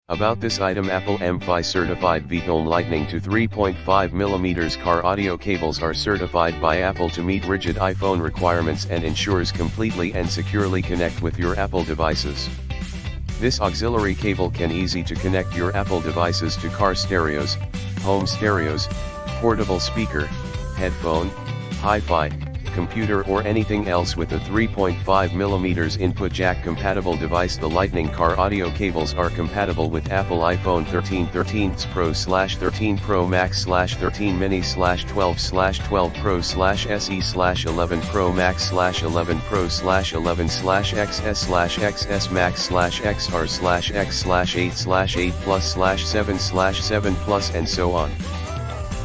About this item: Apple M-Fi certified Veetone Lightning to 3.5mm car audio cables are certified by Apple to meet rigid iPhone requirements and ensures completely and securely connect with your Apple devices. This auxiliary cable can easy to connect your Apple devices to car stereos, home stereos, portable speaker, headphone, hi-fi, computer or anything else with a 3.5mm input jack compatible device. The Lightning car audio cables are compatible with Apple iPhone 13, 13 Pro / 13 Pro Max / 13 Mini / 12 / 12 Pro / SE / 11 Pro Max / 11 Pro / 11 / XS / XS Max / XR / X / 8 / 8 Plus / 7 / 7 Plus and so on.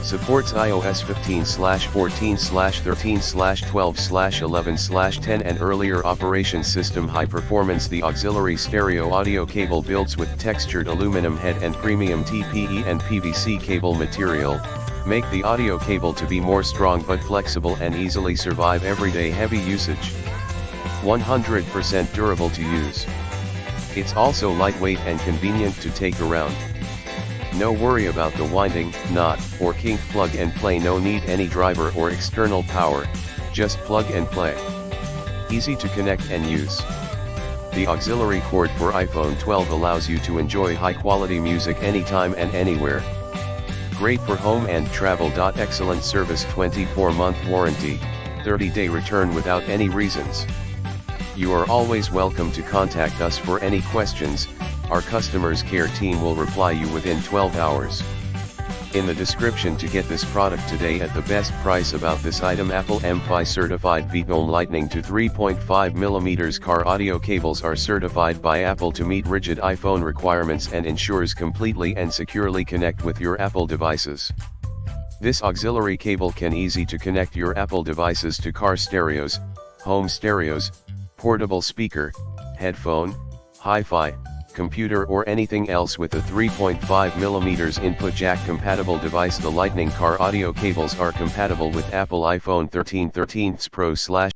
Supports iOS 15 / 14 / 13 / 12 / 11 / 10 and earlier operation system. High performance. The auxiliary stereo audio cable builds with textured aluminum head and premium TPE and PVC cable material, make the audio cable to be more strong but flexible and easily survive everyday heavy usage. 100% durable to use. It's also lightweight and convenient to take around. No worry about the winding, knot, or kink. Plug and play. No need any driver or external power, just plug and play. Easy to connect and use. The auxiliary cord for iPhone 12 allows you to enjoy high-quality music anytime and anywhere. Great for home and travel. Excellent service. 24-month warranty, 30-day return without any reasons. You are always welcome to contact us for any questions. Our customers care team will reply you within 12 hours. In the description to get this product today at the best price. About this item: Apple M-Fi certified Veetone Lightning to 3.5mm car audio cables are certified by Apple to meet rigid iPhone requirements and ensures completely and securely connect with your Apple devices. This auxiliary cable can easy to connect your Apple devices to car stereos, home stereos, portable speaker, headphone, hi-fi, computer or anything else with a 3.5mm input jack compatible device. The Lightning car audio cables are compatible with Apple iPhone 13, 13 Pro /